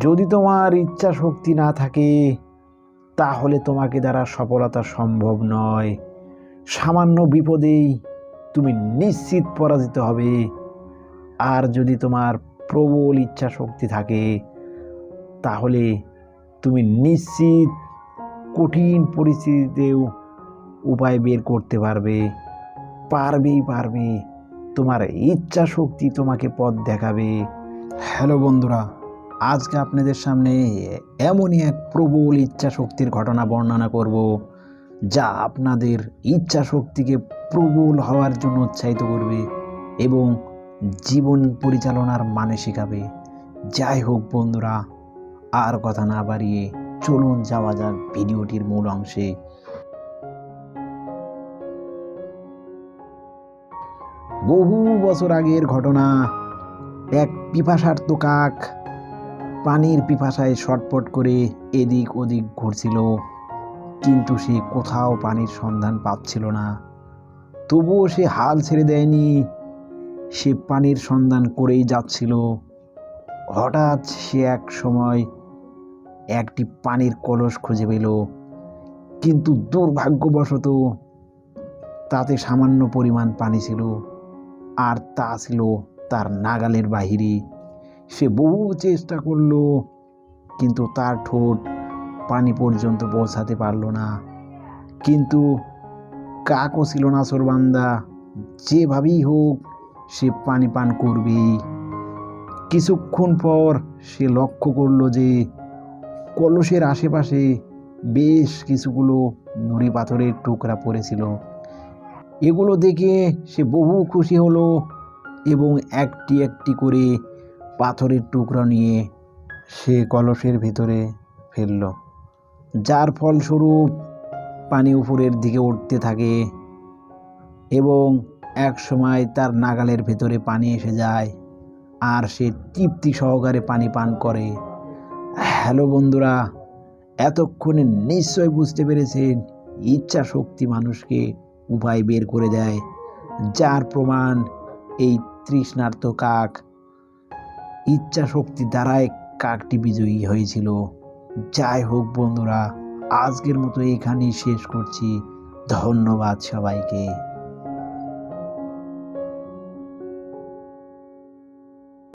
যদি তোমার ইচ্ছা শক্তি না থাকে তাহলে তোমাকে দ্বারা সফলতা সম্ভব নয়। সামান্য বিপদেই তুমি নিশ্চিত পরাজিত হবে। আর যদি তোমার প্রবল ইচ্ছা শক্তি থাকে তাহলে তুমি নিশ্চিত কঠিন পরিস্থিতিতেও উপায় বের করতে পারবে। পারবে। তোমার ইচ্ছা শক্তি তোমাকে পথ দেখাবে। হ্যালো বন্ধুরা, আজকে আপনাদের সামনে এমনই এক প্রবল ইচ্ছা শক্তির ঘটনা বর্ণনা করব, যা আপনাদের ইচ্ছা শক্তিকে প্রবল হওয়ার জন্য উৎসাহিত করবে এবং জীবন পরিচালনার মানে শেখাবে। যাই হোক বন্ধুরা, আর কথা না বাড়িয়ে চলুন যাওয়া যাক ভিডিওটির মূল অংশে। বহু বছর আগের ঘটনা। এক পিপাসার্ত কাক পানির পিপাসায় ছটফট করে এদিক ওদিক ঘুরছিল, কিন্তু সে কোথাও পানির সন্ধান পাচ্ছিল না। তবুও সে হাল ছেড়ে দেয়নি। সে পানির সন্ধান করেই যাচ্ছিল। হঠাৎ সে এক সময় একটি পানির কলস খুঁজে পেল, কিন্তু দুর্ভাগ্যবশত তাতে সামান্য পরিমাণ পানি ছিল, আর তা ছিল তার নাগালের বাহিরে। সে বহু চেষ্টা করলো, কিন্তু তার ঠোঁট পানি পর্যন্ত পৌঁছাতে পারল না। কিন্তু কাকও ছিল না সরবান্দা, যেভাবেই হোক সে পানি পান করবেই। কিছুক্ষণ পর সে লক্ষ্য করল যে কলসের আশেপাশে বেশ কিছুগুলো নুড়ি পাথরের টুকরা পড়েছিল। এগুলো দেখে সে বহু খুশি হলো এবং একটি একটি করে পাথরের টুকরা নিয়ে সে কলসের ভিতরে ফেলল, যার ফলস্বরূপ পানি উপরের দিকে উঠতে থাকে এবং এক সময় তার নাগালের ভেতরে পানি এসে যায়, আর সে তৃপ্তি সহকারে পানি পান করে। হ্যালো বন্ধুরা, এতক্ষণে নিশ্চয় বুঝতে পেরেছেন ইচ্ছা শক্তি মানুষকে উপায় বের করে দেয়, যার প্রমাণ এই তৃষ্ণার্ত কাক। ইচ্ছা শক্তি দ্বারাই কাকটি বিজয়ী হয়েছিল। যাই হোক বন্ধুরা, আজকের মতো এখানেই শেষ করছি। ধন্যবাদ সবাইকে।